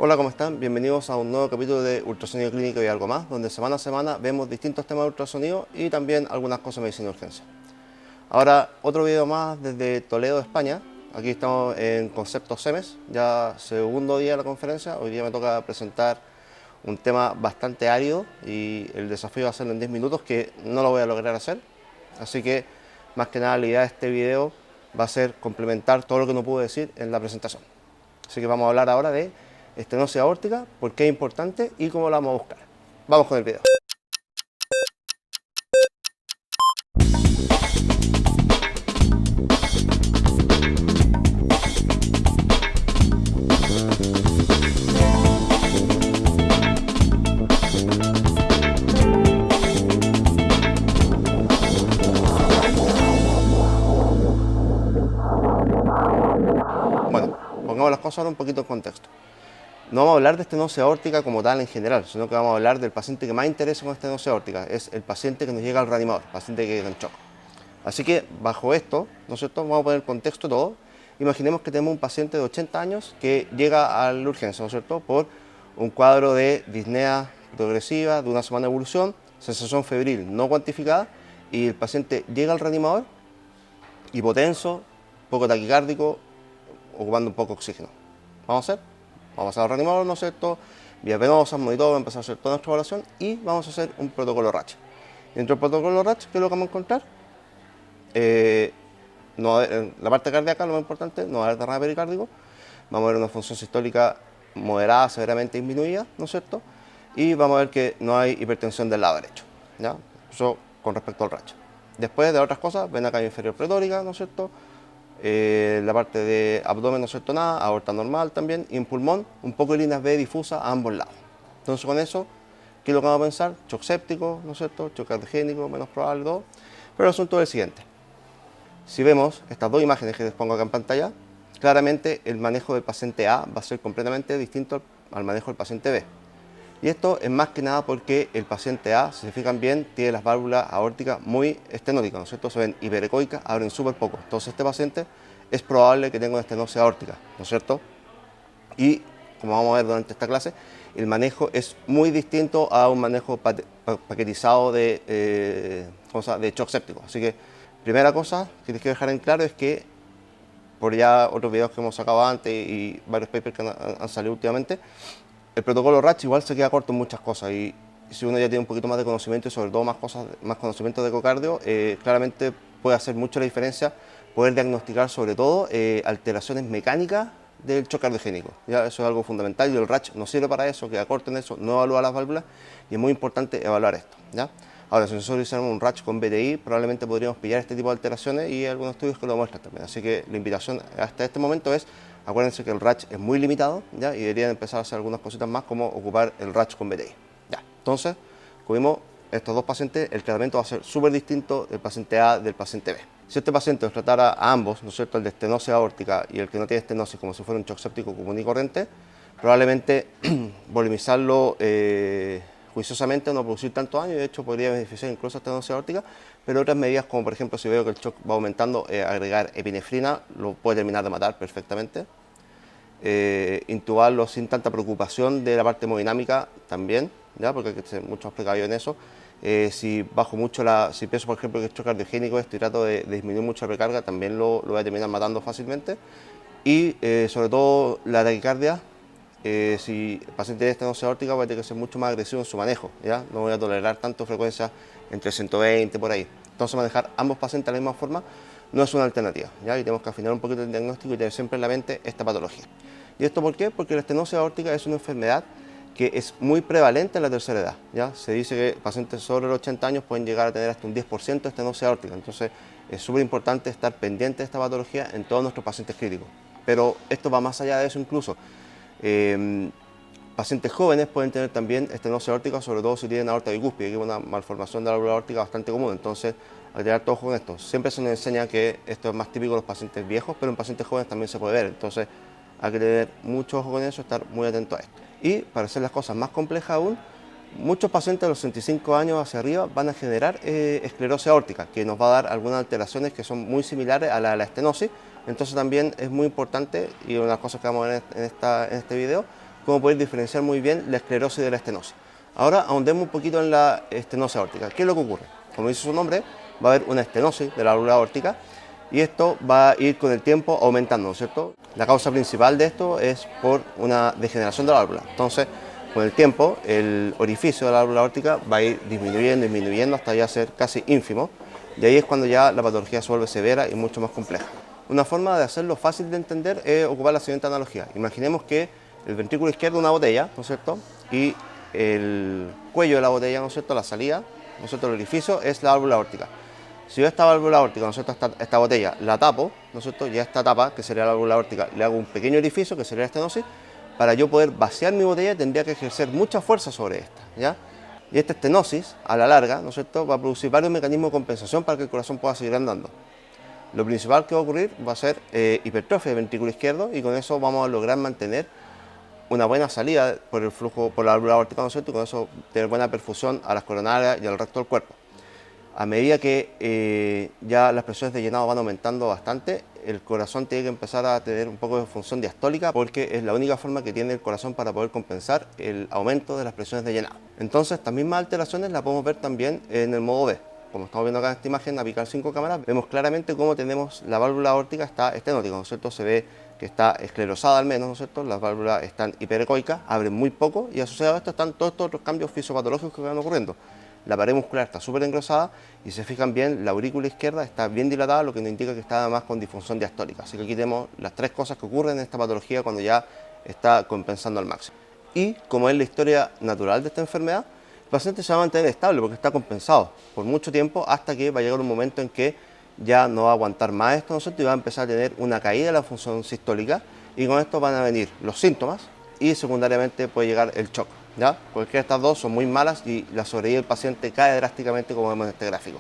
Hola, ¿cómo están? Bienvenidos a un nuevo capítulo de Ultrasonido Clínico y algo más, donde semana a semana vemos distintos temas de ultrasonido y también algunas cosas de medicina de urgencia. Ahora, otro video más desde Toledo, España. Aquí estamos en Concepto SEMES, ya segundo día de la conferencia. Hoy día me toca presentar un tema bastante árido y el desafío de hacerlo en 10 minutos, que no lo voy a lograr hacer. Así que, más que nada, la idea de este video va a ser complementar todo lo que no pude decir en la presentación. Así que vamos a hablar ahora de estenosis aórtica, por qué es importante y cómo la vamos a buscar. Vamos con el video. Bueno, pongamos las cosas ahora un poquito en contexto. No vamos a hablar de estenosis aórtica como tal en general, sino que vamos a hablar del paciente que más interesa con estenosis aórtica. Es el paciente que nos llega al reanimador, el paciente que queda en shock. Así que bajo esto, ¿no es cierto?, vamos a poner contexto todo. Imaginemos que tenemos un paciente de 80 años que llega a la urgencia, ¿no es cierto?, por un cuadro de disnea progresiva de una semana de evolución, sensación febril no cuantificada, y el paciente llega al reanimador hipotenso, poco taquicárdico, ocupando un poco de oxígeno. Vamos a hacer, vamos a pasar al reanimador, ¿no es cierto?, vía venosa, monitor, vamos a empezar a hacer toda nuestra evaluación y vamos a hacer un protocolo RACH. Dentro del protocolo RACH, ¿qué es lo que vamos a encontrar? En la parte cardíaca, lo más importante, no va a haber derrame pericárdico, vamos a ver una función sistólica moderada, severamente disminuida, ¿no es cierto? Y vamos a ver que no hay hipertensión del lado derecho, ¿ya? Eso con respecto al RACH. Después de otras cosas, vena cava inferior pretórica, ¿no es cierto? La parte de abdomen, ¿no es cierto?, nada, aorta normal también, y en pulmón, un poco de líneas B difusa a ambos lados. Entonces con eso, ¿qué es lo que vamos a pensar? Shock séptico, ¿no es cierto?, shock cardiogénico, menos probable, todo. Pero el asunto es el siguiente. Si vemos estas dos imágenes que les pongo acá en pantalla, claramente el manejo del paciente A va a ser completamente distinto al manejo del paciente B. Y esto es más que nada porque el paciente A, si se fijan bien, tiene las válvulas aórticas muy estenóticas, ¿no es cierto? Se ven hiperecoicas, abren súper poco. Entonces este paciente es probable que tenga una estenosis aórtica, ¿no es cierto? Y como vamos a ver durante esta clase, el manejo es muy distinto a un manejo paquetizado de shock séptico. Así que, primera cosa que les quiero dejar en claro es que, por ya otros videos que hemos sacado antes y varios papers que han salido últimamente, el protocolo RACH igual se queda corto en muchas cosas, y si uno ya tiene un poquito más de conocimiento y sobre todo más conocimiento de ecocardio, claramente puede hacer mucho la diferencia poder diagnosticar sobre todo alteraciones mecánicas del shock cardiogénico. ¿Ya? Eso es algo fundamental y el RACH nos sirve para eso, queda corto en eso, no evalúa las válvulas y es muy importante evaluar esto. ¿Ya? Ahora, si nosotros hiciéramos un RACH con BTI, probablemente podríamos pillar este tipo de alteraciones y hay algunos estudios que lo muestran también. Así que la invitación hasta este momento es, acuérdense que el RACH es muy limitado, ¿ya? Y deberían empezar a hacer algunas cositas más como ocupar el RACH con BTI. ¿Ya? Entonces, como vimos, estos dos pacientes, el tratamiento va a ser súper distinto del paciente A del paciente B. Si este paciente nos tratara a ambos, ¿no es cierto?, el de estenosis aórtica y el que no tiene estenosis, como si fuera un shock séptico común y corriente, probablemente volumizarlo juiciosamente no producir tanto daño, y de hecho podría beneficiar incluso a estenosis aórtica, pero otras medidas como por ejemplo si veo que el shock va aumentando, agregar epinefrina lo puede terminar de matar perfectamente. Intubarlo sin tanta preocupación de la parte hemodinámica también, ¿ya? Porque hay que ser mucho más precavido en eso. Si bajo mucho si pienso por ejemplo que el shock cardiogénico esto y trato de disminuir mucho la recarga, también lo voy a terminar matando fácilmente. Y sobre todo la taquicardia, si el paciente tiene estenosis aórtica, voy a tener que ser mucho más agresivo en su manejo, ¿ya? No voy a tolerar tanto frecuencia entre 120 por ahí. Entonces manejar ambos pacientes de la misma forma no es una alternativa, ¿ya? Y tenemos que afinar un poquito el diagnóstico y tener siempre en la mente esta patología. ¿Y esto por qué? Porque la estenosis aórtica es una enfermedad que es muy prevalente en la tercera edad, ¿ya? Se dice que pacientes sobre los 80 años pueden llegar a tener hasta un 10% de estenosis aórtica. Entonces es súper importante estar pendiente de esta patología en todos nuestros pacientes críticos. Pero esto va más allá de eso incluso. Pacientes jóvenes pueden tener también estenosis aórtica, sobre todo si tienen aorta bicúspide, que es una malformación de la válvula aórtica bastante común. Entonces, hay que tener todo ojo con esto. Siempre se nos enseña que esto es más típico en los pacientes viejos, pero en pacientes jóvenes también se puede ver. Entonces, hay que tener mucho ojo con eso, estar muy atento a esto. Y para hacer las cosas más complejas aún, muchos pacientes de los 65 años hacia arriba van a generar esclerosis aórtica, que nos va a dar algunas alteraciones que son muy similares a la estenosis. Entonces también es muy importante, y una de las cosas que vamos a ver en este video, cómo poder diferenciar muy bien la esclerosis de la estenosis. Ahora ahondemos un poquito en la estenosis aórtica. ¿Qué es lo que ocurre? Como dice su nombre, va a haber una estenosis de la válvula aórtica y esto va a ir con el tiempo aumentando, ¿no es cierto? La causa principal de esto es por una degeneración de la válvula. Entonces, con el tiempo, el orificio de la válvula aórtica va a ir disminuyendo hasta ya ser casi ínfimo. Y ahí es cuando ya la patología se vuelve severa y mucho más compleja. Una forma de hacerlo fácil de entender es ocupar la siguiente analogía. Imaginemos que el ventrículo izquierdo es una botella, ¿no es cierto? Y el cuello de la botella, ¿no es cierto? La salida, ¿no es cierto? El orificio es la válvula aórtica. Si yo a esta válvula aórtica, ¿no es cierto? Esta botella la tapo, ¿no es cierto? Y a esta tapa, que sería la válvula aórtica, le hago un pequeño orificio, que sería la estenosis. Para yo poder vaciar mi botella tendría que ejercer mucha fuerza sobre esta, ¿ya? Y esta estenosis, a la larga, ¿no es cierto?, va a producir varios mecanismos de compensación para que el corazón pueda seguir andando. Lo principal que va a ocurrir va a ser hipertrofia del ventrículo izquierdo y con eso vamos a lograr mantener una buena salida por el flujo, por la válvula aórtica, ¿no es cierto?, y con eso tener buena perfusión a las coronarias y al resto del cuerpo. A medida que ya las presiones de llenado van aumentando bastante, el corazón tiene que empezar a tener un poco de función diastólica porque es la única forma que tiene el corazón para poder compensar el aumento de las presiones de llenado. Entonces, estas mismas alteraciones las podemos ver también en el modo B. Como estamos viendo acá en esta imagen, apical 5 cámaras, vemos claramente cómo tenemos la válvula aórtica está estenótica, ¿no es cierto? Se ve que está esclerosada al menos, ¿no es cierto? Las válvulas están hiperecoicas, abren muy poco y asociado a esto están todos estos otros cambios fisiopatológicos que van ocurriendo. La pared muscular está súper engrosada y si se fijan bien, la aurícula izquierda está bien dilatada, lo que nos indica que está además con disfunción diastólica. Así que aquí tenemos las tres cosas que ocurren en esta patología cuando ya está compensando al máximo. Y como es la historia natural de esta enfermedad, el paciente se va a mantener estable porque está compensado por mucho tiempo hasta que va a llegar un momento en que ya no va a aguantar más esto, ¿no es cierto? Y va a empezar a tener una caída de la función sistólica y con esto van a venir los síntomas y secundariamente puede llegar el shock. ¿Ya? Cualquiera de estas dos son muy malas y la sobrevida del paciente cae drásticamente como vemos en este gráfico.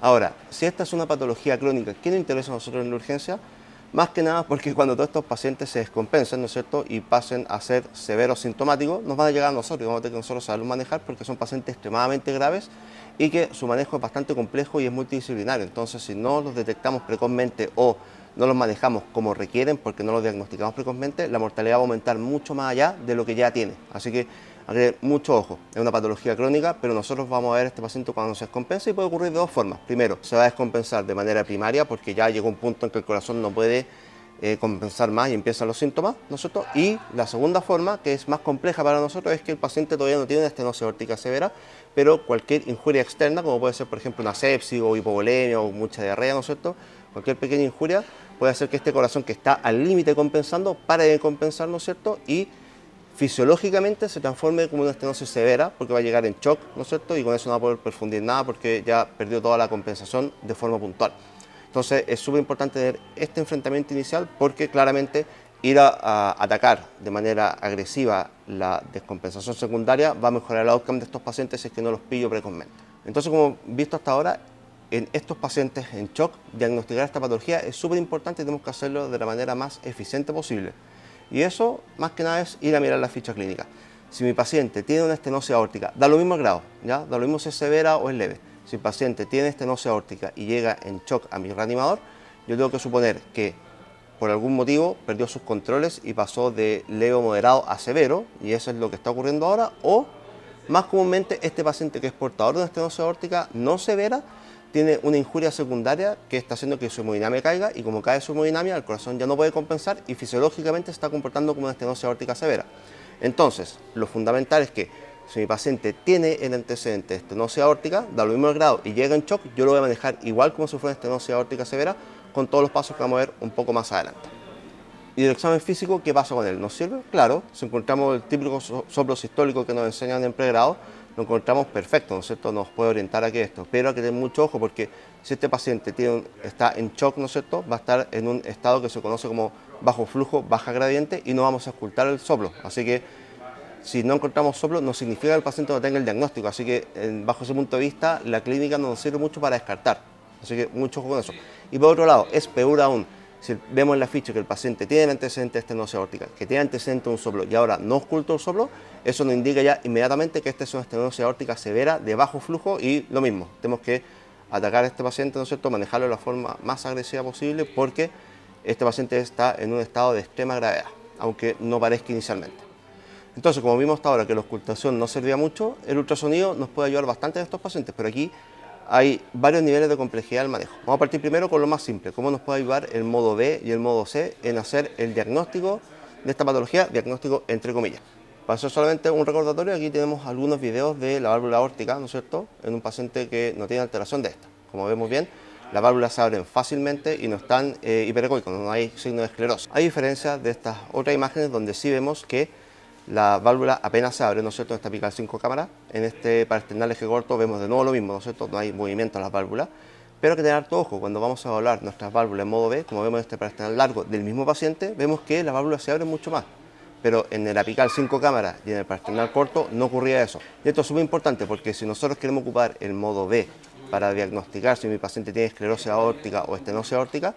Ahora, si esta es una patología crónica, ¿qué nos interesa a nosotros en la urgencia? Más que nada porque cuando todos estos pacientes se descompensen, ¿no es cierto?, y pasen a ser severos sintomáticos, nos van a llegar a nosotros y vamos a tener que nosotros saberlos manejar porque son pacientes extremadamente graves y que su manejo es bastante complejo y es multidisciplinario. Entonces, si no los detectamos precozmente o no los manejamos como requieren porque no los diagnosticamos precozmente, la mortalidad va a aumentar mucho más allá de lo que ya tiene. Así que hay que tener mucho ojo. Es una patología crónica, pero nosotros vamos a ver a este paciente cuando se descompensa y puede ocurrir de dos formas. Primero, se va a descompensar de manera primaria porque ya llegó un punto en que el corazón no puede compensar más y empiezan los síntomas, ¿no es cierto? Y la segunda forma, que es más compleja para nosotros, es que el paciente todavía no tiene una estenosis aórtica severa, pero cualquier injuria externa, como puede ser por ejemplo una sepsis o hipovolemia o mucha diarrea, ¿no es cierto?, cualquier pequeña injuria puede hacer que este corazón que está al límite compensando pare de compensar, ¿no es cierto?, y fisiológicamente se transforme como una estenosis severa porque va a llegar en shock, ¿no es cierto?, y con eso no va a poder perfundir nada porque ya perdió toda la compensación de forma puntual. Entonces es súper importante tener este enfrentamiento inicial porque claramente ir a atacar de manera agresiva la descompensación secundaria va a mejorar el outcome de estos pacientes si es que no los pillo precozmente. Entonces, como visto hasta ahora, en estos pacientes en shock, diagnosticar esta patología es súper importante y tenemos que hacerlo de la manera más eficiente posible. Y eso, más que nada, es ir a mirar la ficha clínica. Si mi paciente tiene una estenosis aórtica, da lo mismo el grado, ¿ya? Da lo mismo si es severa o es leve. Si el paciente tiene estenosis aórtica y llega en shock a mi reanimador, yo tengo que suponer que por algún motivo perdió sus controles y pasó de leve o moderado a severo, y eso es lo que está ocurriendo ahora, o más comúnmente este paciente que es portador de una estenosis aórtica no severa tiene una injuria secundaria que está haciendo que su hemodinamia caiga y como cae su hemodinamia el corazón ya no puede compensar y fisiológicamente se está comportando como una estenosis aórtica severa. Entonces, lo fundamental es que si mi paciente tiene el antecedente de estenosis aórtica, da lo mismo el grado y llega en shock, yo lo voy a manejar igual como si fuera una estenosis aórtica severa con todos los pasos que vamos a ver un poco más adelante. Y el examen físico, ¿qué pasa con él? ¿Nos sirve? Claro, si encontramos el típico soplo sistólico que nos enseñan en pregrado, lo encontramos perfecto, ¿no es cierto? Nos puede orientar a que esto, pero hay que tener mucho ojo porque si este paciente está en shock, ¿no es cierto?, va a estar en un estado que se conoce como bajo flujo, baja gradiente y no vamos a ocultar el soplo. Así que si no encontramos soplo, no significa que el paciente no tenga el diagnóstico. Así que bajo ese punto de vista, la clínica no nos sirve mucho para descartar. Así que mucho ojo con eso. Y por otro lado, es peor aún. Si vemos en la ficha que el paciente tiene antecedente de estenosis aórtica, que tiene antecedente de un soplo y ahora no oculta el soplo, eso nos indica ya inmediatamente que esta es una estenosis aórtica severa de bajo flujo y lo mismo, tenemos que atacar a este paciente, ¿no es cierto?, manejarlo de la forma más agresiva posible porque este paciente está en un estado de extrema gravedad, aunque no parezca inicialmente. Entonces, como vimos hasta ahora que la ocultación no servía mucho, el ultrasonido nos puede ayudar bastante en estos pacientes, pero aquí hay varios niveles de complejidad del manejo. Vamos a partir primero con lo más simple, cómo nos puede ayudar el modo B y el modo C en hacer el diagnóstico de esta patología, diagnóstico entre comillas. Para hacer solamente un recordatorio, aquí tenemos algunos videos de la válvula aórtica, ¿no es cierto?, en un paciente que no tiene alteración de esta. Como vemos bien, las válvulas se abren fácilmente y no están hiperecoicos, no hay signo de esclerosis. Hay diferencias de estas otras imágenes donde sí vemos que la válvula apenas se abre, ¿no es cierto?, en esta apical 5 cámaras. En este parasternal eje corto vemos de nuevo lo mismo, ¿no es cierto?, no hay movimiento en las válvulas. Pero hay que tener harto ojo, cuando vamos a evaluar nuestras válvulas en modo B, como vemos en este parasternal largo del mismo paciente, vemos que las válvulas se abren mucho más. Pero en el apical 5 cámaras y en el parasternal corto no ocurría eso. Y esto es muy importante porque si nosotros queremos ocupar el modo B para diagnosticar si mi paciente tiene esclerosis aórtica o estenosis aórtica,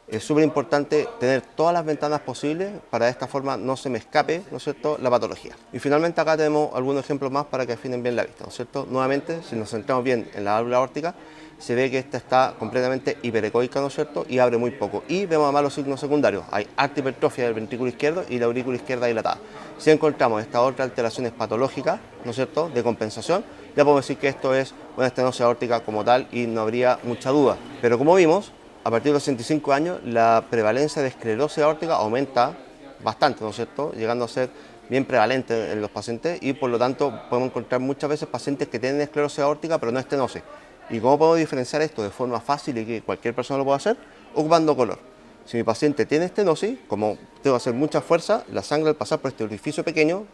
es súper importante tener todas las ventanas posibles para de esta forma no se me escape, ¿no es cierto?, la patología. Y finalmente acá tenemos algunos ejemplos más para que afinen bien la vista, ¿no es cierto? Nuevamente, si nos centramos bien en la válvula aórtica, se ve que esta está completamente hiperecoica, ¿no es cierto?, y abre muy poco. Y vemos además los signos secundarios. Hay alta hipertrofia del ventrículo izquierdo y la aurícula izquierda dilatada. Si encontramos estas otras alteraciones patológicas, ¿no es cierto?, de compensación, ya podemos decir que esto es una estenosis aórtica como tal y no habría mucha duda. Pero como vimos, a partir de los 65 años la prevalencia de esclerosis aórtica aumenta bastante, ¿no es cierto?, llegando a ser bien prevalente en los pacientes y por lo tanto podemos encontrar muchas veces pacientes que tienen esclerosis aórtica pero no estenosis. ¿Y cómo podemos diferenciar esto de forma fácil y que cualquier persona lo pueda hacer? Ocupando color. Si mi paciente tiene estenosis, como tengo que hacer mucha fuerza, la sangre al pasar por este orificio pequeño,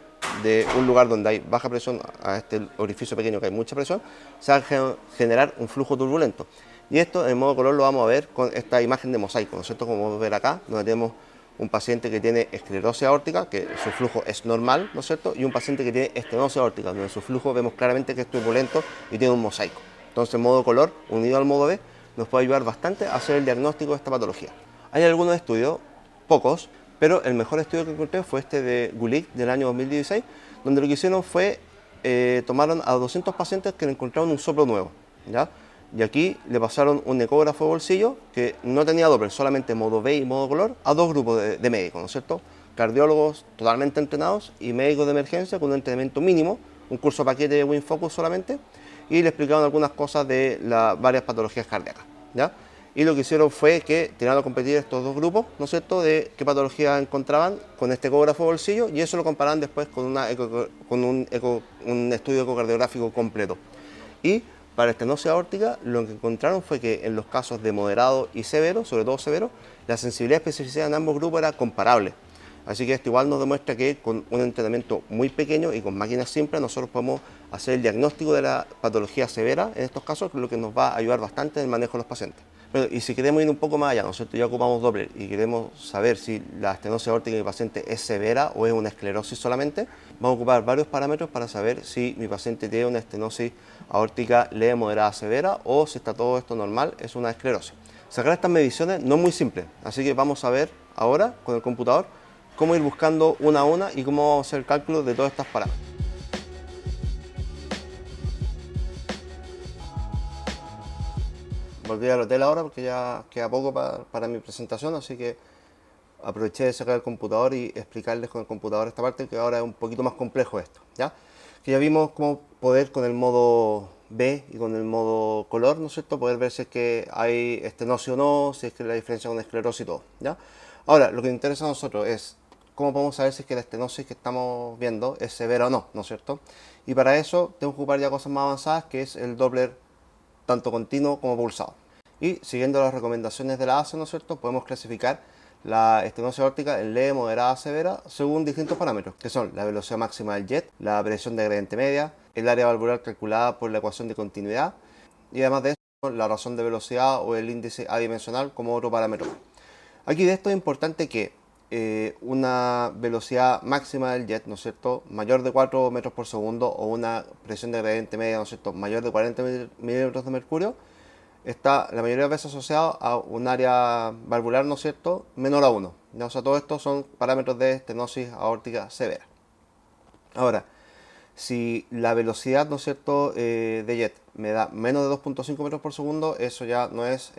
de un lugar donde hay baja presión a este orificio pequeño que hay mucha presión, se va a generar un flujo turbulento. Y esto en modo color lo vamos a ver con esta imagen de mosaico, ¿no es cierto? Como podemos ver acá, donde tenemos un paciente que tiene esclerosis aórtica, que su flujo es normal, ¿no es cierto? Y un paciente que tiene estenosis aórtica, donde su flujo vemos claramente que es turbulento y tiene un mosaico. Entonces, el modo color, unido al modo B, nos puede ayudar bastante a hacer el diagnóstico de esta patología. Hay algunos estudios, pocos, pero el mejor estudio que encontré fue este de Gulick del año 2016, donde lo que hicieron fue, tomaron a 200 pacientes que le encontraron un soplo nuevo, ¿ya? Y aquí le pasaron un ecógrafo de bolsillo que no tenía Doppler, solamente modo B y modo color, a dos grupos de médicos, ¿no es cierto? Cardiólogos totalmente entrenados y médicos de emergencia con un entrenamiento mínimo, un curso paquete de WinFocus solamente, y le explicaron algunas cosas de las varias patologías cardíacas, ¿ya? Y lo que hicieron fue que tiraron a competir estos dos grupos, ¿no es cierto?, de qué patologías encontraban con este ecógrafo de bolsillo y eso lo comparaban después con, un estudio ecocardiográfico completo. Y para estenosis aórtica, lo que encontraron fue que en los casos de moderado y severo, sobre todo severo, la sensibilidad y especificidad en ambos grupos era comparable. Así que esto igual nos demuestra que con un entrenamiento muy pequeño y con máquinas simples nosotros podemos hacer el diagnóstico de la patología severa en estos casos, lo que nos va a ayudar bastante en el manejo de los pacientes. Bueno, y si queremos ir un poco más allá, ¿no es cierto?, ya ocupamos Doppler y queremos saber si la estenosis aórtica de mi paciente es severa o es una esclerosis solamente, vamos a ocupar varios parámetros para saber si mi paciente tiene una estenosis aórtica leve, moderada, severa o si está todo esto normal, es una esclerosis. Sacar estas mediciones no es muy simple, así que vamos a ver ahora con el computador cómo ir buscando una a una y cómo vamos a hacer el cálculo de todas estas parámetros. Volví al hotel ahora porque ya queda poco para mi presentación, así que aproveché de sacar el computador y explicarles con el computador esta parte, que ahora es un poquito más complejo esto, ¿ya? Que ya vimos cómo poder con el modo B y con el modo color, ¿no es cierto?, poder ver si es que hay estenosis o no, si es que la diferencia con esclerosis y todo, ¿ya? Ahora, lo que nos interesa a nosotros es cómo podemos saber si es que la estenosis que estamos viendo es severa o no, ¿no es cierto? Y para eso tengo que ocupar ya cosas más avanzadas, que es el Doppler tanto continuo como pulsado. Y siguiendo las recomendaciones de la ACE, ¿no es cierto?, podemos clasificar la estenosis aórtica en leve, moderada, severa, según distintos parámetros, que son la velocidad máxima del jet, la presión de gradiente media, el área valvular calculada por la ecuación de continuidad, y además de eso, la razón de velocidad o el índice adimensional como otro parámetro. Aquí de esto es importante que una velocidad máxima del jet, ¿no es cierto?, mayor de 4 metros por segundo o una presión de gradiente media, ¿no es cierto?, mayor de 40 milímetros de mercurio, está la mayoría de veces asociado a un área valvular, ¿no es cierto?, menor a 1. ¿Ya? O sea, todo esto son parámetros de estenosis aórtica severa. Ahora, si la velocidad, ¿no es cierto?, de jet me da menos de 2.5 metros por segundo, eso ya no es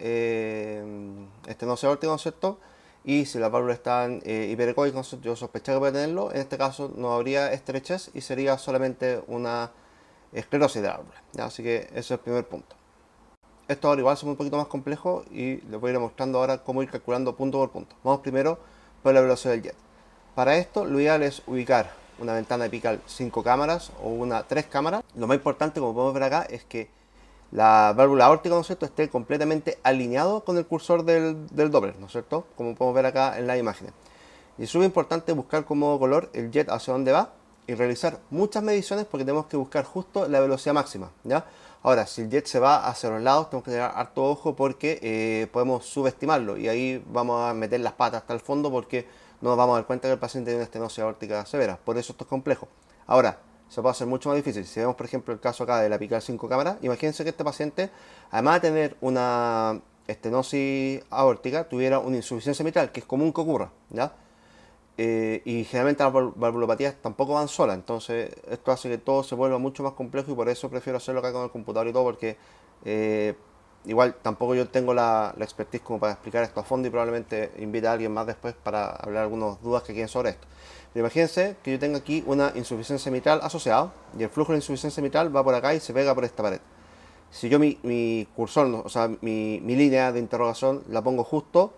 estenosis aórtica, ¿no es cierto?, y si las válvulas están hiperecóicas, yo sospechaba que puede tenerlo, en este caso no habría estrechez y sería solamente una esclerosis de la válvula, ¿ya? Así que ese es el primer punto. Esto ahora igual es un poquito más complejo y les voy a ir mostrando ahora cómo ir calculando punto por punto. Vamos primero por la velocidad del jet. Para esto lo ideal es ubicar una ventana apical 5 cámaras o una 3 cámaras. Lo más importante, como podemos ver acá, es que la válvula aórtica, ¿no es cierto?, esté completamente alineado con el cursor del Doppler, ¿no es cierto?, como podemos ver acá en las imágenes. Y es súper importante buscar con modo color el jet hacia dónde va y realizar muchas mediciones porque tenemos que buscar justo la velocidad máxima, ¿ya? Ahora, si el jet se va hacia los lados, tenemos que tener harto ojo porque podemos subestimarlo y ahí vamos a meter las patas hasta el fondo porque no nos vamos a dar cuenta que el paciente tiene una estenosis aórtica severa. Por eso esto es complejo. Ahora, se puede hacer mucho más difícil. Si vemos, por ejemplo, el caso acá de la apical 5 cámaras, imagínense que este paciente, además de tener una estenosis aórtica, tuviera una insuficiencia mitral, que es común que ocurra, ¿ya? Y generalmente las valvulopatías tampoco van solas, entonces esto hace que todo se vuelva mucho más complejo y por eso prefiero hacerlo acá con el computador y todo, porque igual tampoco yo tengo la expertise como para explicar esto a fondo y probablemente invite a alguien más después para hablar algunas dudas que queden sobre esto. Pero imagínense que yo tengo aquí una insuficiencia mitral asociada y el flujo de insuficiencia mitral va por acá y se pega por esta pared. Si yo mi cursor, o sea, mi línea de interrogación la pongo justo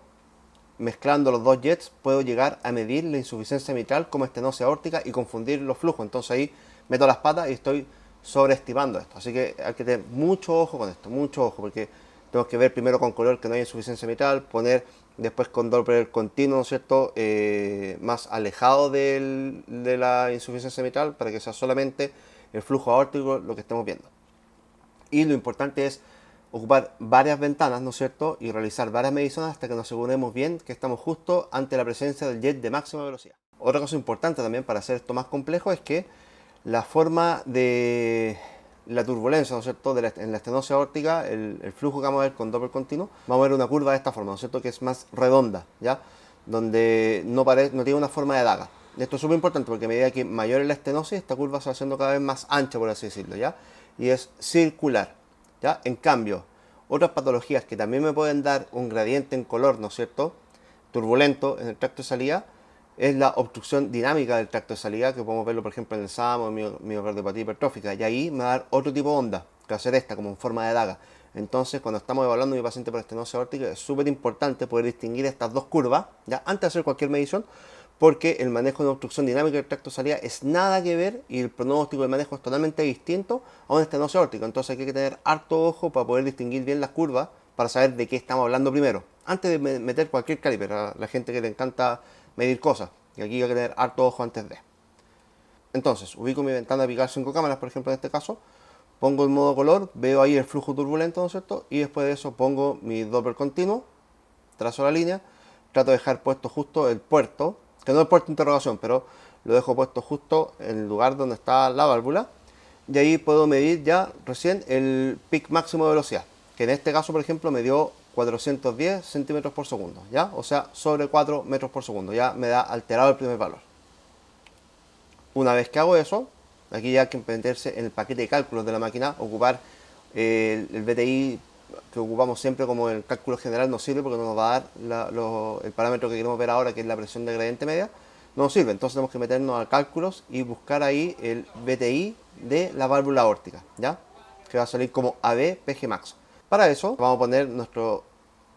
mezclando los dos jets, puedo llegar a medir la insuficiencia mitral como estenosis aórtica y confundir los flujos. Entonces ahí meto las patas y estoy sobreestimando esto. Así que hay que tener mucho ojo con esto, mucho ojo, porque tenemos que ver primero con color que no hay insuficiencia mitral, poner después con Doppler continuo, ¿no es cierto?, más alejado de la insuficiencia mitral para que sea solamente el flujo aórtico lo que estemos viendo. Y lo importante es ocupar varias ventanas, ¿no es cierto?, y realizar varias mediciones hasta que nos aseguremos bien que estamos justo ante la presencia del jet de máxima velocidad. Otra cosa importante también para hacer esto más complejo es que la forma de la turbulencia, ¿no es cierto?, en la estenosis aórtica, el flujo que vamos a ver con Doppler continuo, vamos a ver una curva de esta forma, ¿no es cierto?, que es más redonda, ¿ya?, donde no tiene una forma de daga. Esto es súper importante porque a medida que mayor es la estenosis, esta curva se va haciendo cada vez más ancha, por así decirlo, ¿ya?, y es circular, ¿ya? En cambio, otras patologías que también me pueden dar un gradiente en color, ¿no es cierto?, turbulento en el tracto de salida, es la obstrucción dinámica del tracto de salida, que podemos verlo, por ejemplo, en el SAM o en miocardiopatía hipertrófica, y ahí me va a dar otro tipo de onda, que va a ser esta, como en forma de daga. Entonces, cuando estamos evaluando a mi paciente por estenosis aórtica, es súper importante poder distinguir estas dos curvas, ya antes de hacer cualquier medición, porque el manejo de obstrucción dinámica del tracto de salida es nada que ver y el pronóstico del manejo es totalmente distinto a una estenosis aórtica. Entonces hay que tener harto ojo para poder distinguir bien las curvas, para saber de qué estamos hablando primero, antes de meter cualquier caliper, a la gente que le encanta medir cosas, y aquí hay que tener harto ojo antes de. Entonces, ubico mi ventana apical 5 cámaras, por ejemplo, en este caso, pongo el modo color, veo ahí el flujo turbulento, ¿no es cierto?, y después de eso pongo mi Doppler continuo, trazo la línea, trato de dejar puesto justo el puerto, que no es puerto de interrogación, pero lo dejo puesto justo en el lugar donde está la válvula, y ahí puedo medir ya recién el pic máximo de velocidad, que en este caso, por ejemplo, me dio 410 centímetros por segundo, ¿ya? O sea, sobre 4 metros por segundo, ya me da alterado el primer valor. Una vez que hago eso, aquí ya hay que meterse en el paquete de cálculos de la máquina, ocupar el BTI que ocupamos siempre como el cálculo general no sirve porque no nos va a dar el parámetro que queremos ver ahora, que es la presión de gradiente media, no nos sirve. Entonces tenemos que meternos a cálculos y buscar ahí el BTI de la válvula aórtica, ¿ya?, que va a salir como AB PG max. Para eso vamos a poner nuestro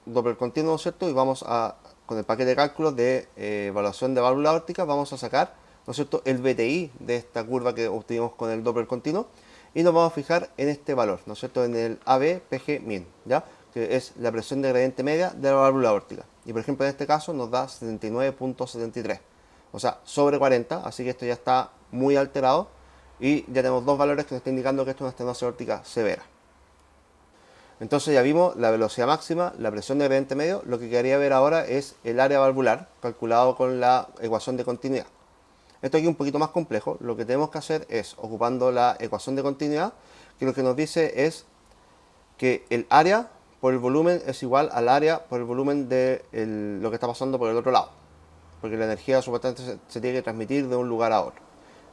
Doppler continuo, ¿no es cierto?, y vamos a, con el paquete de cálculos de evaluación de válvula aórtica, vamos a sacar, ¿no es cierto?, el BTI de esta curva que obtuvimos con el Doppler continuo, y nos vamos a fijar en este valor, ¿no es cierto?, en el AB PG min, ¿ya?, que es la presión de gradiente media de la válvula aórtica. Y por ejemplo en este caso nos da 79.73, o sea, sobre 40, así que esto ya está muy alterado y ya tenemos dos valores que nos están indicando que esto es una estenosis aórtica severa. Entonces ya vimos la velocidad máxima, la presión de gradiente medio. Lo que quería ver ahora es el área valvular calculado con la ecuación de continuidad. Esto aquí es un poquito más complejo. Lo que tenemos que hacer es, ocupando la ecuación de continuidad, que lo que nos dice es que el área por el volumen es igual al área por el volumen de lo que está pasando por el otro lado, porque la energía supuestamente se tiene que transmitir de un lugar a otro.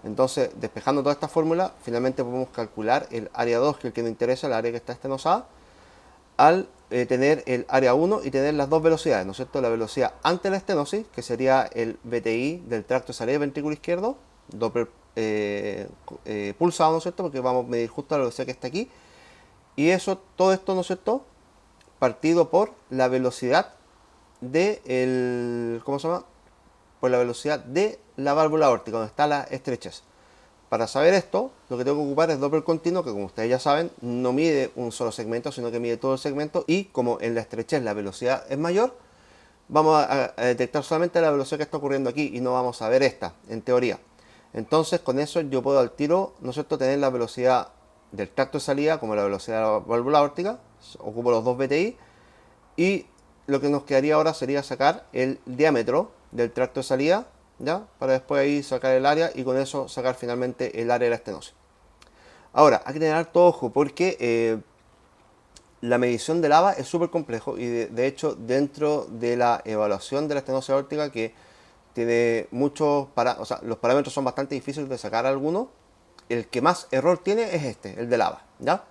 Entonces, despejando toda esta fórmula, finalmente podemos calcular el área 2, que es el que nos interesa, el área que está estenosada, al tener el área 1 y tener las dos velocidades, ¿no es cierto? La velocidad ante la estenosis, que sería el VTI del tracto de salida del ventrículo izquierdo, Doppler pulsado, ¿no es cierto? Porque vamos a medir justo la velocidad que está aquí. Y eso, todo esto, ¿no es cierto? Partido por la velocidad de el, ¿cómo se llama? Por la velocidad de la válvula aórtica, donde está la estrechez. Para saber esto, lo que tengo que ocupar es Doppler continuo, que como ustedes ya saben, no mide un solo segmento, sino que mide todo el segmento, y como en la estrechez la velocidad es mayor, vamos a detectar solamente la velocidad que está ocurriendo aquí y no vamos a ver esta, en teoría. Entonces, con eso yo puedo al tiro, ¿no es cierto?, tener la velocidad del tracto de salida como la velocidad de la válvula aórtica, ocupo los dos VTI, y lo que nos quedaría ahora sería sacar el diámetro del tracto de salida, ¿ya? Para después ahí sacar el área y con eso sacar finalmente el área de la estenosis. Ahora, hay que tener harto ojo porque la medición del AVA es súper complejo y de hecho dentro de la evaluación de la estenosis aórtica, que tiene muchos o sea, los parámetros son bastante difíciles de sacar algunos, el que más error tiene es este, el del AVA, ¿ya?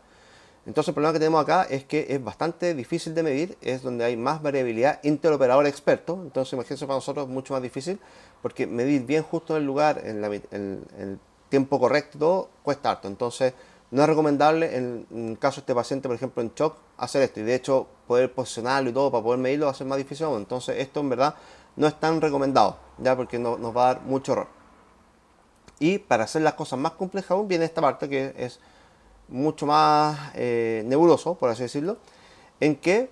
Entonces el problema que tenemos acá es que es bastante difícil de medir, es donde hay más variabilidad interoperador experto. Entonces imagínense, para nosotros es mucho más difícil porque medir bien justo en el lugar, en el tiempo correcto, todo, cuesta harto. Entonces no es recomendable en el caso de este paciente, por ejemplo, en shock, hacer esto. Y de hecho poder posicionarlo y todo para poder medirlo va a ser más difícil aún. Entonces esto en verdad no es tan recomendado, ya, porque nos va a dar mucho error. Y para hacer las cosas más complejas aún viene esta parte que es mucho más nebuloso, por así decirlo, en que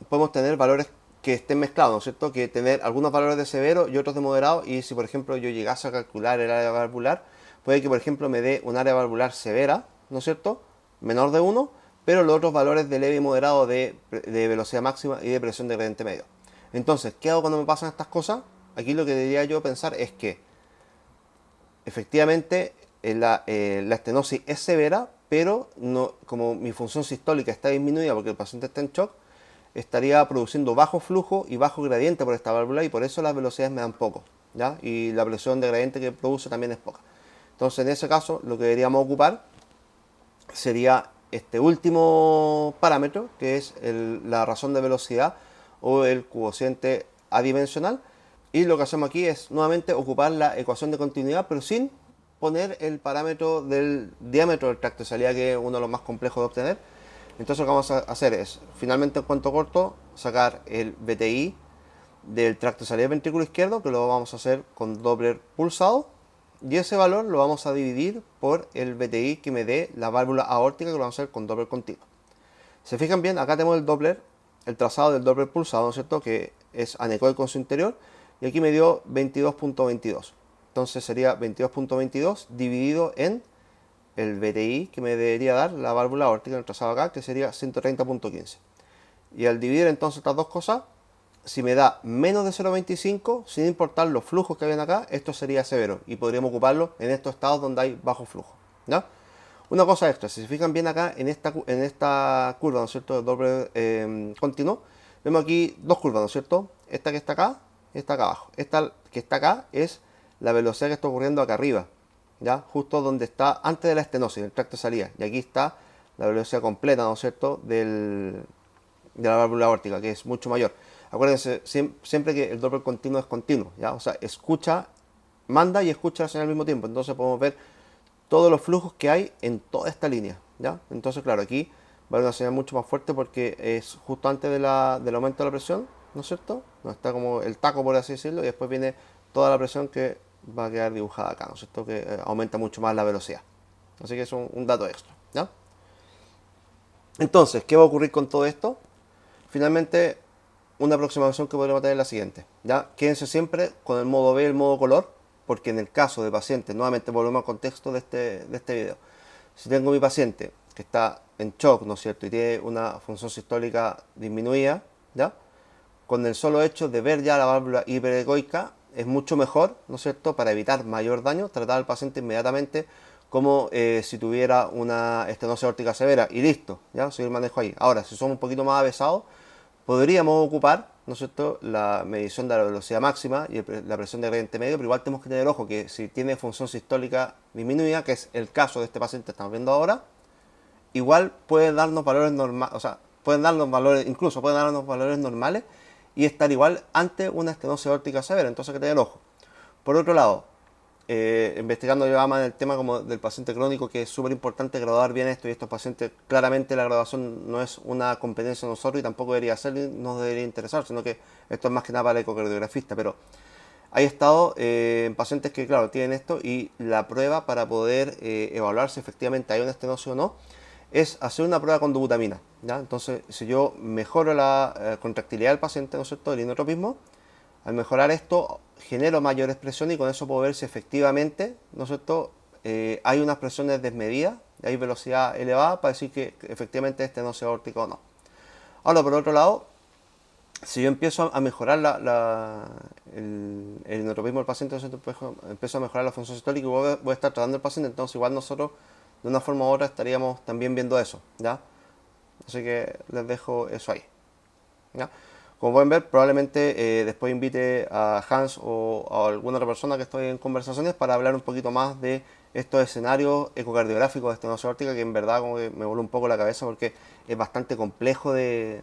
podemos tener valores que estén mezclados, ¿no es cierto? Que tener algunos valores de severo y otros de moderado, y si por ejemplo yo llegase a calcular el área valvular, puede que por ejemplo me dé un área valvular severa, ¿no es cierto? Menor de 1, pero los otros valores de leve y moderado de velocidad máxima y de presión de gradiente medio. Entonces, ¿qué hago cuando me pasan estas cosas? Aquí lo que debería yo pensar es que efectivamente la estenosis es severa, pero no, como mi función sistólica está disminuida porque el paciente está en shock, estaría produciendo bajo flujo y bajo gradiente por esta válvula, y por eso las velocidades me dan poco, ¿ya? Y la presión de gradiente que produce también es poca. Entonces, en ese caso, lo que deberíamos ocupar sería este último parámetro, que es la razón de velocidad o el cociente adimensional. Y lo que hacemos aquí es nuevamente ocupar la ecuación de continuidad, pero sin poner el parámetro del diámetro del tracto de salida, que es uno de los más complejos de obtener. Entonces lo que vamos a hacer es, finalmente en cuanto corto, sacar el VTI del tracto de salida del ventrículo izquierdo, que lo vamos a hacer con Doppler pulsado, y ese valor lo vamos a dividir por el VTI que me dé la válvula aórtica, que lo vamos a hacer con Doppler continuo. Se fijan bien, acá tenemos el Doppler, el trazado del Doppler pulsado, ¿no es cierto?, que es anecoico en su interior, y aquí me dio 22.22. Entonces sería 22.22 dividido en el VTI que me debería dar la válvula aórtica en el trazado acá, que sería 130.15. Y al dividir entonces estas dos cosas, si me da menos de 0.25, sin importar los flujos que habían acá, esto sería severo y podríamos ocuparlo en estos estados donde hay bajo flujo, ¿ya? Una cosa extra, si se fijan bien acá en esta curva, ¿no es cierto?, de doble continuo, vemos aquí dos curvas, ¿no es cierto? Esta que está acá y esta acá abajo. Esta que está acá es la velocidad que está ocurriendo acá arriba, ¿ya? Justo donde está antes de la estenosis, el tracto de salida. Y aquí está la velocidad completa, ¿no es cierto?, de la válvula aórtica, que es mucho mayor. Acuérdense siempre que el Doppler continuo es continuo, ¿ya? O sea, manda y escucha la señal al mismo tiempo. Entonces podemos ver todos los flujos que hay en toda esta línea, ¿ya? Entonces, claro, aquí va a haber una señal mucho más fuerte porque es justo antes del aumento de la presión, ¿no es cierto? No está como el taco, por así decirlo, y después viene toda la presión que va a quedar dibujada acá, ¿no es cierto? Que aumenta mucho más la velocidad. Así que es un dato extra, ¿ya? Entonces, ¿qué va a ocurrir con todo esto? Finalmente, una aproximación que podríamos tener es la siguiente, ¿ya? Quédense siempre con el modo B, el modo color, porque en el caso de pacientes, nuevamente volvemos al contexto de este video. Si tengo mi paciente que está en shock, ¿no es cierto?, y tiene una función sistólica disminuida, ¿ya?, con el solo hecho de ver ya la válvula hiperecoica es mucho mejor, ¿no es cierto?, para evitar mayor daño, tratar al paciente inmediatamente como si tuviera una estenosis aórtica severa y listo, ¿ya? Seguir el manejo ahí. Ahora, si somos un poquito más avesados, podríamos ocupar, ¿no es cierto?, la medición de la velocidad máxima y la presión de gradiente medio, pero igual tenemos que tener ojo que si tiene función sistólica disminuida, que es el caso de este paciente que estamos viendo ahora, igual puede darnos valores normales, o sea, pueden darnos valores, incluso pueden darnos valores normales y estar igual ante una estenosis aórtica severa, entonces hay que tener ojo. Por otro lado, investigando yo más en el tema como del paciente crónico, que es súper importante graduar bien esto, y estos pacientes claramente la graduación no es una competencia de nosotros y tampoco debería ser, nos debería interesar, sino que esto es más que nada para el ecocardiografista, pero hay estado en pacientes que claro tienen esto y la prueba para poder evaluar si efectivamente hay una estenosis o no es hacer una prueba con dobutamina, ¿ya? Entonces si yo mejoro la contractilidad del paciente, ¿no es cierto?, el inotropismo, al mejorar esto genero mayor expresión y con eso puedo ver si efectivamente, ¿no es cierto?, hay unas presiones desmedidas, hay velocidad elevada para decir que efectivamente es estenosis aórtica o no. Ahora, por otro lado, si yo empiezo a mejorar el inotropismo del paciente, empiezo a mejorar la función sistólica y voy a estar tratando al paciente, entonces igual nosotros de una forma u otra estaríamos también viendo eso, ¿ya? Así que les dejo eso ahí, ¿ya? Como pueden ver, probablemente después invite a Hans o a alguna otra persona que estoy en conversaciones para hablar un poquito más de estos escenarios ecocardiográficos de estenosis aórtica, que en verdad como que me voló un poco la cabeza porque es bastante complejo de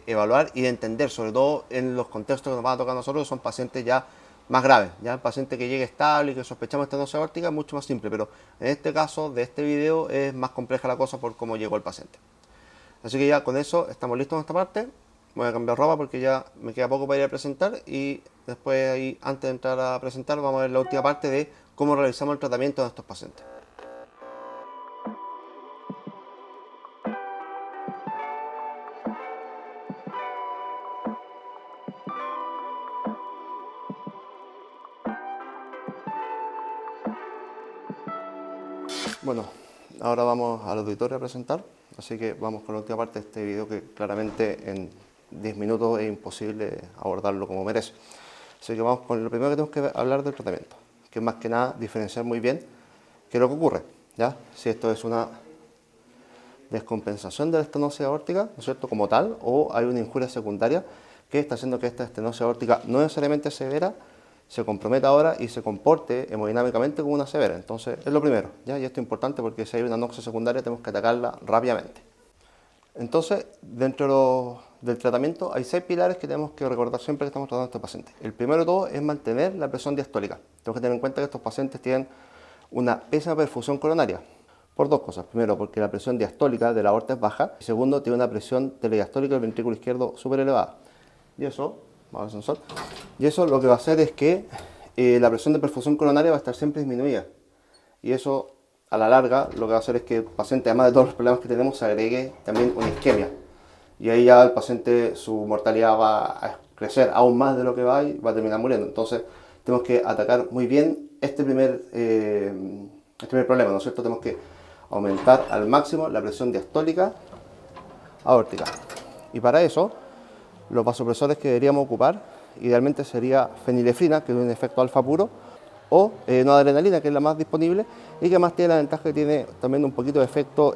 evaluar y de entender, sobre todo en los contextos que nos van a tocar a nosotros, que son pacientes ya más graves. Ya el paciente que llegue estable y que sospechamos estenosis aórtica es mucho más simple, pero en este caso de este video es más compleja la cosa por cómo llegó el paciente. Así que ya con eso estamos listos en esta parte. Voy a cambiar ropa porque ya me queda poco para ir a presentar y después ahí, antes de entrar a presentar, vamos a ver la última parte de cómo realizamos el tratamiento de estos pacientes. Bueno, ahora vamos al auditorio a presentar, así que vamos con la última parte de este video que claramente en 10 minutos es imposible abordarlo como merece. Así que vamos con lo primero que tenemos que hablar del tratamiento, que es más que nada diferenciar muy bien qué es lo que ocurre, ¿ya? Si esto es una descompensación de la estenosis aórtica, ¿no es cierto?, como tal, o hay una injuria secundaria que está haciendo que esta estenosis aórtica no necesariamente severa se comprometa ahora y se comporte hemodinámicamente como una severa. Entonces es lo primero, ¿ya? Y esto es importante porque si hay una anoxia secundaria tenemos que atacarla rápidamente. Entonces, dentro del tratamiento hay 6 pilares que tenemos que recordar siempre que estamos tratando a estos pacientes. El primero de todo es mantener la presión diastólica. Tenemos que tener en cuenta que estos pacientes tienen una pésima perfusión coronaria. Por 2 cosas. Primero, porque la presión diastólica de la aorta es baja. Y segundo, tiene una presión telediastólica del ventrículo izquierdo súper elevada. Y eso, vamos al sensor. Y eso lo que va a hacer es que la presión de perfusión coronaria va a estar siempre disminuida. Y eso, a la larga, lo que va a hacer es que el paciente, además de todos los problemas que tenemos, se agregue también una isquemia. Y ahí ya el paciente, su mortalidad va a crecer aún más de lo que va y va a terminar muriendo. Entonces, tenemos que atacar muy bien este primer problema, ¿no es cierto? Tenemos que aumentar al máximo la presión diastólica aórtica. Y para eso, los vasopresores que deberíamos ocupar, idealmente sería fenilefrina, que es un efecto alfa puro, o noradrenalina, que es la más disponible, y que más tiene la ventaja que tiene también un poquito de efecto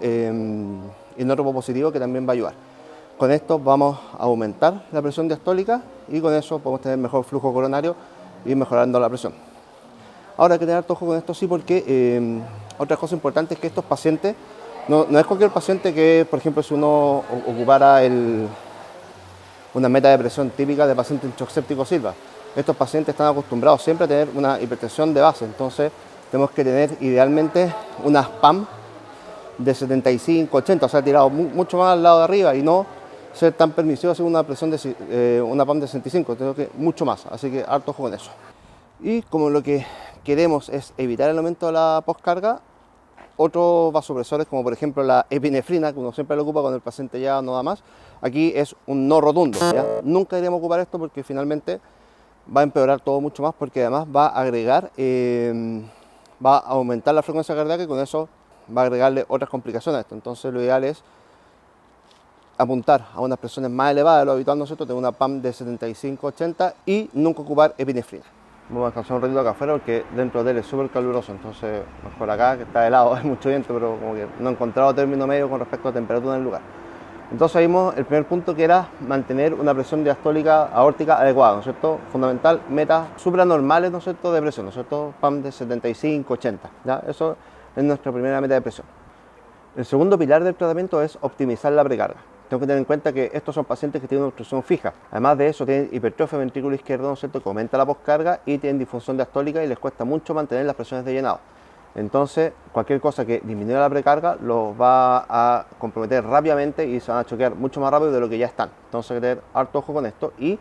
inótropo positivo, que también va a ayudar. Con esto vamos a aumentar la presión diastólica y con eso podemos tener mejor flujo coronario y mejorando la presión. Ahora hay que tener ojo con esto sí, porque otra cosa importante es que estos pacientes, no es cualquier paciente que, por ejemplo, si uno ocupara una meta de presión típica de paciente en shock séptico Silva. Estos pacientes están acostumbrados siempre a tener una hipertensión de base, entonces tenemos que tener idealmente unas PAM de 75, 80, o sea, tirado mucho más al lado de arriba y no ser tan permisivo hacer una presión de una PAM de 65, tengo que mucho más, así que harto ojo con eso. Y como lo que queremos es evitar el aumento de la postcarga, otros vasopresores como por ejemplo la epinefrina, que uno siempre lo ocupa cuando el paciente ya no da más, aquí es un no rotundo, ¿ya? Nunca deberíamos ocupar esto porque finalmente va a empeorar todo mucho más, porque además va a agregar, va a aumentar la frecuencia cardíaca y con eso va a agregarle otras complicaciones a esto. Entonces lo ideal es apuntar a unas presiones más elevadas de lo habitual, ¿no es cierto? Tener una PAM de 75-80 y nunca ocupar epinefrina. Vamos a descansar un ratito acá afuera porque dentro de él es súper caluroso, entonces mejor acá, que está helado, hay mucho viento, pero como que no he encontrado término medio con respecto a temperatura en el lugar. Entonces vimos el primer punto, que era mantener una presión diastólica aórtica adecuada, ¿no es cierto? Fundamental, metas supranormales, ¿no es cierto?, de presión, ¿no es cierto? PAM de 75-80, ¿ya? Eso es nuestra primera meta de presión. El segundo pilar del tratamiento es optimizar la precarga. Tengo que tener en cuenta que estos son pacientes que tienen una obstrucción fija. Además de eso, tienen hipertrofia ventrículo izquierdo, ¿no es cierto?, que aumenta la poscarga, y tienen disfunción diastólica y les cuesta mucho mantener las presiones de llenado. Entonces, cualquier cosa que disminuya la precarga los va a comprometer rápidamente y se van a choquear mucho más rápido de lo que ya están. Entonces, hay que tener harto ojo con esto. Y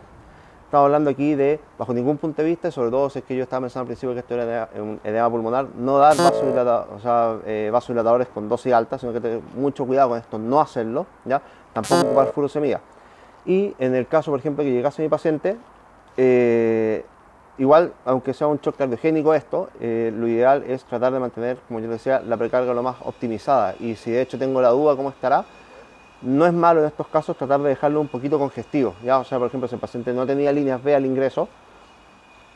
estamos hablando aquí de, bajo ningún punto de vista, y sobre todo si es que yo estaba pensando al principio que esto era un edema pulmonar, no dar vasodilatadores con dosis alta, sino que tener mucho cuidado con esto, no hacerlo, ¿ya? Tampoco ocupar furosemida. Y en el caso, por ejemplo, que llegase mi paciente, igual, aunque sea un shock cardiogénico esto, lo ideal es tratar de mantener, como yo decía, la precarga lo más optimizada. Y si de hecho tengo la duda cómo estará, no es malo en estos casos tratar de dejarlo un poquito congestivo, ¿ya? O sea, por ejemplo, si el paciente no tenía líneas B al ingreso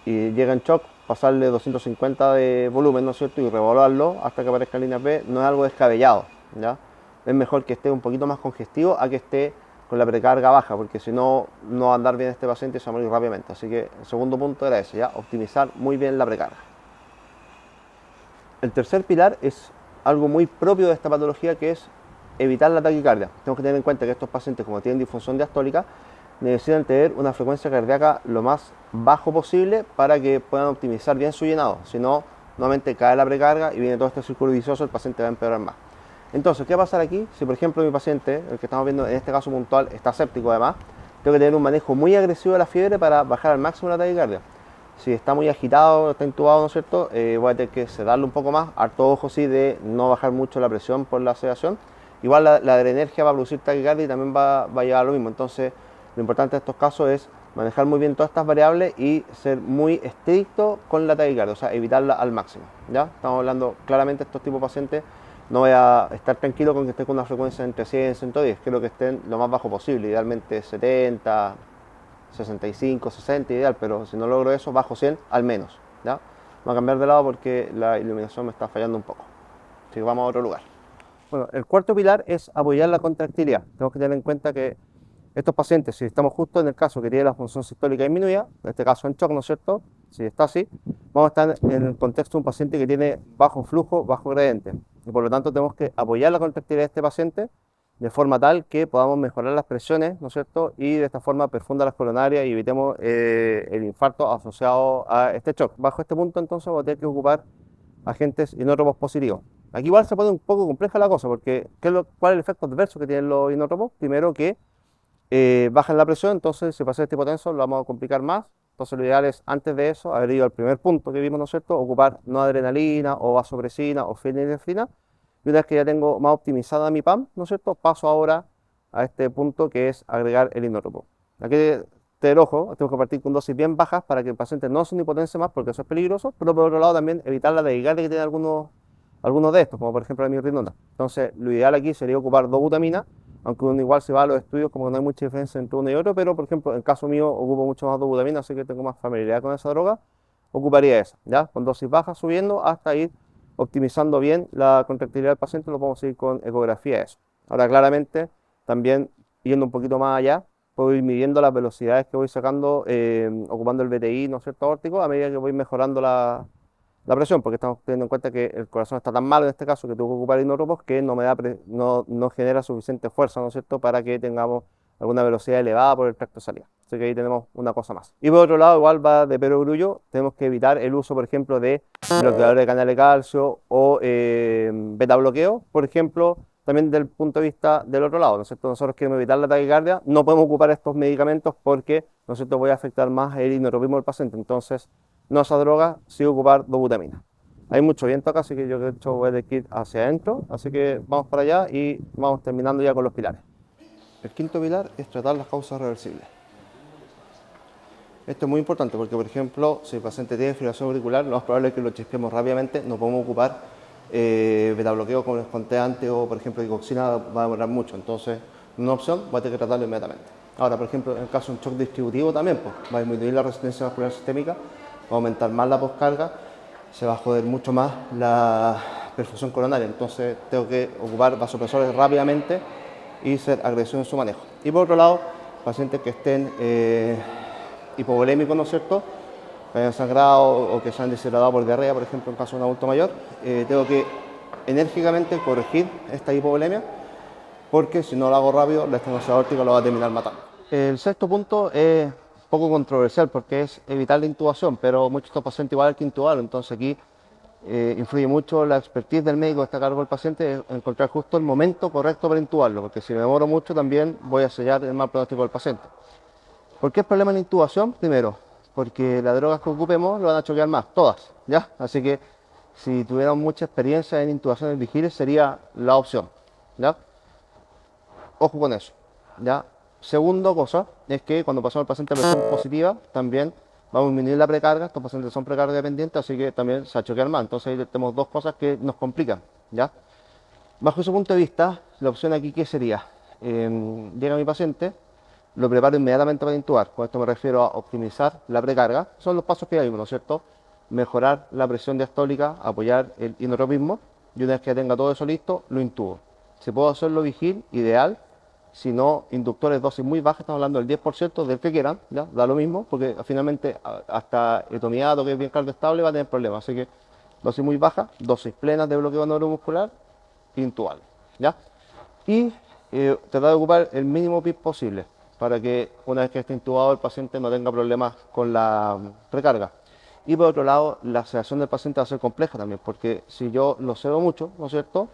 y llega en shock, pasarle 250 de volumen, ¿no es cierto?, y revolverlo hasta que aparezca líneas B, no es algo descabellado, ¿ya? Es mejor que esté un poquito más congestivo a que esté con la precarga baja, porque si no, no va a andar bien este paciente y se va a morir rápidamente. Así que el segundo punto era ese, ¿ya? Optimizar muy bien la precarga. El tercer pilar es algo muy propio de esta patología, que es evitar la taquicardia. Tenemos que tener en cuenta que estos pacientes, como tienen disfunción diastólica, necesitan tener una frecuencia cardíaca lo más bajo posible para que puedan optimizar bien su llenado. Si no, nuevamente cae la precarga y viene todo este círculo vicioso, el paciente va a empeorar más. Entonces, ¿qué va a pasar aquí? Si por ejemplo mi paciente, el que estamos viendo en este caso puntual, está séptico además, tengo que tener un manejo muy agresivo de la fiebre para bajar al máximo la taquicardia. Si está muy agitado, está intubado, ¿no es cierto?, voy a tener que sedarlo un poco más, harto ojo sí de no bajar mucho la presión por la sedación. Igual la adrenergia va a producir taquicardia y también va a llevar a lo mismo. Entonces, lo importante en estos casos es manejar muy bien todas estas variables y ser muy estricto con la taquicardia, o sea, evitarla al máximo, ¿ya? Estamos hablando claramente de estos tipos de pacientes. No voy a estar tranquilo con que estén con una frecuencia entre 100 y 110, quiero que estén lo más bajo posible, idealmente 70, 65, 60 ideal, pero si no logro eso, bajo 100 al menos, ¿ya? Voy a cambiar de lado porque la iluminación me está fallando un poco, así que vamos a otro lugar. Bueno, el cuarto pilar es apoyar la contractilidad. Tenemos que tener en cuenta que estos pacientes, si estamos justo en el caso que tiene la función sistólica disminuida, en este caso en shock, ¿no es cierto?, si está así, vamos a estar en el contexto de un paciente que tiene bajo flujo, bajo gradiente. Y por lo tanto tenemos que apoyar la contractilidad de este paciente de forma tal que podamos mejorar las presiones, ¿no es cierto?, y de esta forma perfunda las coronarias y evitemos el infarto asociado a este shock. Bajo este punto entonces vamos a tener que ocupar agentes inótropos positivos. Aquí igual se pone un poco compleja la cosa, porque ¿cuál es el efecto adverso que tienen los inótropos? Primero que bajan la presión, entonces si pasa este hipotenso lo vamos a complicar más. Entonces lo ideal es, antes de eso, haber ido al primer punto que vimos, ¿no es cierto?, ocupar no adrenalina o vasopresina o fenilefrina. Y una vez que ya tengo más optimizada mi PAM, ¿no es cierto?, paso ahora a este punto que es agregar el inótropo. Aquí tener ojo, tengo que partir con dosis bien bajas para que el paciente no se hipotense más, porque eso es peligroso, pero por otro lado también evitar la taquicardia que tiene algunos de estos, como por ejemplo la mirrinona. Entonces lo ideal aquí sería ocupar dobutamina, aunque uno igual se va a los estudios como que no hay mucha diferencia entre uno y otro, pero por ejemplo en el caso mío ocupo mucho más dobutamina, así que tengo más familiaridad con esa droga, ocuparía esa, ¿ya? Con dosis bajas subiendo hasta ir optimizando bien la contractilidad del paciente, lo podemos seguir con ecografía eso. Ahora claramente también yendo un poquito más allá, puedo ir midiendo las velocidades que voy sacando ocupando el BTI, ¿no es cierto?, aórtico, a medida que voy mejorando la presión, porque estamos teniendo en cuenta que el corazón está tan mal en este caso que tengo que ocupar inótropos que no genera suficiente fuerza, ¿no es cierto?, para que tengamos alguna velocidad elevada por el tracto de salida. Así que ahí tenemos una cosa más. Y por otro lado, igual va de perogrullo, tenemos que evitar el uso, por ejemplo, de bloqueadores de canal de calcio o beta bloqueo, por ejemplo, también del punto de vista del otro lado, ¿no es cierto? Nosotros queremos evitar la taquicardia, no podemos ocupar estos medicamentos porque, ¿no es cierto?, voy a afectar más el inotropismo del paciente. Entonces, no esa droga, sí ocupar dobutamina. Hay mucho viento acá, así que yo de hecho voy a tener que ir hacia adentro, así que vamos para allá y vamos terminando ya con los pilares. El quinto pilar es tratar las causas reversibles. Esto es muy importante porque, por ejemplo, si el paciente tiene fibrilación auricular, lo más probable es que lo chispeemos rápidamente, no podemos ocupar beta bloqueo como les conté antes, o por ejemplo digoxina va a demorar mucho, entonces una opción va a tener que tratarlo inmediatamente. Ahora, por ejemplo, en el caso de un shock distributivo también, pues, va a disminuir la resistencia vascular sistémica, va a aumentar más la poscarga, se va a joder mucho más la perfusión coronaria, entonces tengo que ocupar vasopresores rápidamente y ser agresivo en su manejo. Y por otro lado, pacientes que estén hipovolémicos, ¿no es cierto?, que hayan sangrado o que se han deshidratado por diarrea, por ejemplo, en caso de un adulto mayor, tengo que enérgicamente corregir esta hipovolemia porque si no lo hago rápido, la estenosis aórtica lo va a terminar matando. El sexto punto es poco controversial porque es evitar la intubación, pero muchos de estos pacientes igual hay que intubarlo, entonces aquí influye mucho la expertise del médico que está a cargo del paciente, encontrar justo el momento correcto para intubarlo, porque si me demoro mucho también voy a sellar el mal pronóstico del paciente. ¿Por qué es problema en intubación? Primero, porque las drogas que ocupemos lo van a choquear más, todas, ¿ya? Así que si tuviéramos mucha experiencia en intubaciones vigiles sería la opción, ¿ya? Ojo con eso, ¿ya? Segundo cosa es que cuando pasamos al paciente a presión positiva, también vamos a disminuir la precarga. Estos pacientes son precarga dependientes, así que también se va a choquear más. Entonces ahí tenemos dos cosas que nos complican, ¿ya? Bajo ese punto de vista, la opción aquí, ¿qué sería? Llega mi paciente, lo preparo inmediatamente para intubar. Con esto me refiero a optimizar la precarga. Son los pasos que ya vimos, ¿no es cierto? Mejorar la presión diastólica, apoyar el inotropismo, y una vez que tenga todo eso listo, lo intubo. Si puedo hacerlo vigil, ideal. Si no, inductores dosis muy bajas, estamos hablando del 10% del que quieran, ¿ya? Da lo mismo, porque finalmente hasta etomiato, que es bien cardioestable, va a tener problemas. Así que dosis muy baja, dosis plenas de bloqueo neuromuscular, intubable, ¿ya? Y tratar de ocupar el mínimo PIB posible para que una vez que esté intubado el paciente no tenga problemas con la recarga. Y por otro lado, la sedación del paciente va a ser compleja también, porque si yo lo cedo mucho, ¿no es cierto?,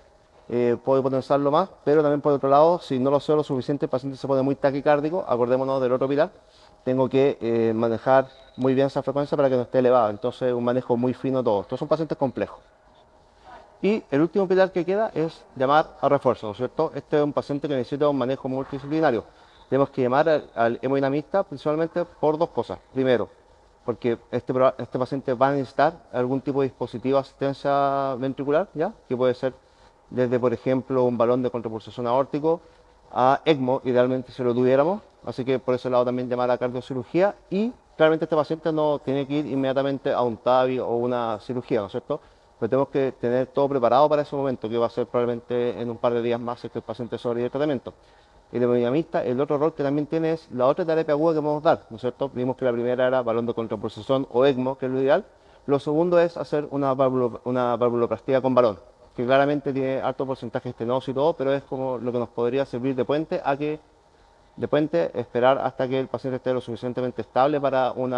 puedo potenciarlo más, pero también por otro lado, si no lo cedo lo suficiente, el paciente se pone muy taquicárdico. Acordémonos del otro pilar, tengo que manejar muy bien esa frecuencia para que no esté elevada, entonces un manejo muy fino todo. Estos son pacientes complejos. Y el último pilar que queda es llamar a refuerzo, ¿no es cierto? Este es un paciente que necesita un manejo multidisciplinario. Tenemos que llamar al hemodinamista principalmente por dos cosas. Primero, porque este paciente va a necesitar algún tipo de dispositivo de asistencia ventricular, ¿ya? Que puede ser desde, por ejemplo, un balón de contrapulsación aórtico a ECMO, idealmente si lo tuviéramos. Así que por ese lado también llamar a cardiocirugía, y claramente este paciente no tiene que ir inmediatamente a un TAVI o una cirugía, ¿no es cierto? Pero tenemos que tener todo preparado para ese momento, que va a ser probablemente en un par de días más, si es que el paciente sobrevive el tratamiento. El hemodinamista, el otro rol que también tiene es la otra terapia aguda que podemos dar, ¿no es cierto? Vimos que la primera era balón de contrapulsación o ECMO, que es lo ideal. Lo segundo es hacer una valvuloplastía con balón, que claramente tiene alto porcentaje de estenosis y todo, pero es como lo que nos podría servir de puente esperar hasta que el paciente esté lo suficientemente estable para un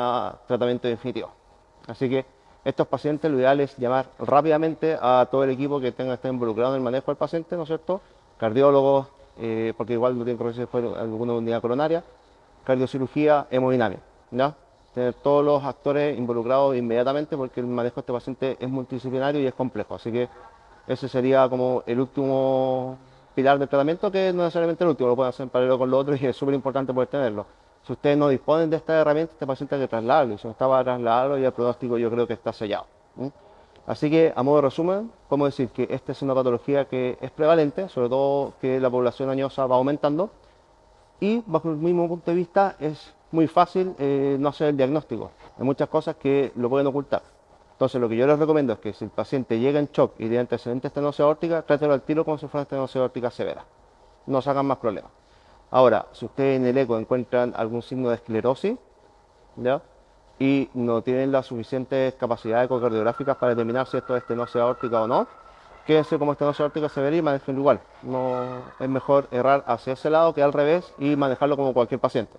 tratamiento definitivo. Así que estos pacientes lo ideal es llamar rápidamente a todo el equipo que tenga que estar involucrado en el manejo del paciente, ¿no es cierto? Cardiólogos, porque igual no tienen que recibir después alguna unidad coronaria, cardiocirugía, hemodinamia, ¿ya? Tener todos los actores involucrados inmediatamente, porque el manejo de este paciente es multidisciplinario y es complejo. Así que ese sería como el último pilar del tratamiento, que no necesariamente el último, lo pueden hacer en paralelo con lo otro y es súper importante poder tenerlo. Si ustedes no disponen de esta herramienta, este paciente hay que trasladarlo, y si no está para trasladarlo, y el pronóstico yo creo que está sellado. Así que, a modo de resumen, podemos decir que esta es una patología que es prevalente, sobre todo que la población añosa va aumentando, y bajo el mismo punto de vista es muy fácil no hacer el diagnóstico. Hay muchas cosas que lo pueden ocultar. Entonces, lo que yo les recomiendo es que si el paciente llega en shock y tiene antecedente de estenosis aórtica, trátelo al tiro como si fuera estenosis aórtica severa. No se hagan más problemas. Ahora, si ustedes en el eco encuentran algún signo de esclerosis, ¿ya?, y no tienen las suficientes capacidades ecocardiográficas para determinar si esto es estenosis aórtica o no, quédense como estenosis aórtica severa y manejenlo igual. No, es mejor errar hacia ese lado que al revés y manejarlo como cualquier paciente.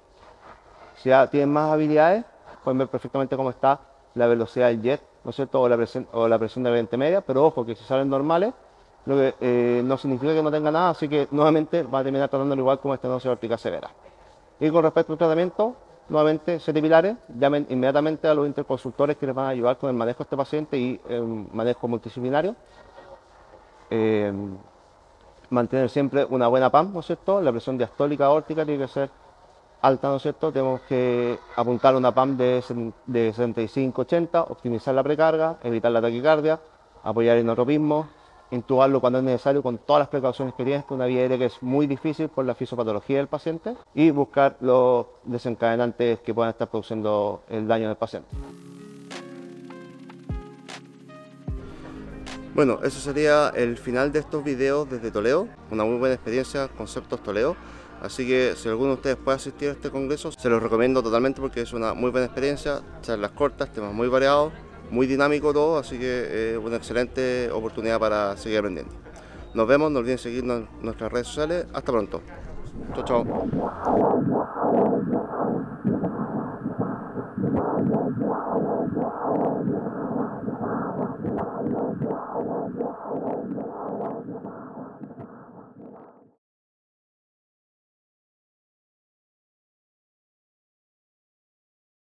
Si ya tienen más habilidades, pueden ver perfectamente cómo está la velocidad del jet, ¿no es cierto?, o la presión de gradiente media, pero ojo que si salen normales, lo que no significa que no tenga nada, así que nuevamente va a terminar tratándolo igual como estenosis aórtica severa. Y con respecto al tratamiento, nuevamente 7 pilares, llamen inmediatamente a los interconsultores que les van a ayudar con el manejo de este paciente y el manejo multidisciplinario. Mantener siempre una buena PAM, ¿no es cierto? La presión diastólica aórtica tiene que ser alta, ¿no es cierto? Tenemos que apuntar a una PAM de 75-80, optimizar la precarga, evitar la taquicardia, apoyar el inotropismo, intubarlo cuando es necesario con todas las precauciones que tiene. Esta es una vía aérea que es muy difícil por la fisiopatología del paciente, y buscar los desencadenantes que puedan estar produciendo el daño del paciente. Bueno, eso sería el final de estos videos desde Toledo, una muy buena experiencia, Conceptos Toledo. Así que si alguno de ustedes puede asistir a este congreso, se los recomiendo totalmente porque es una muy buena experiencia, charlas cortas, temas muy variados, muy dinámico todo, así que una excelente oportunidad para seguir aprendiendo. Nos vemos, no olviden seguirnos en nuestras redes sociales. Hasta pronto. Chao, chao.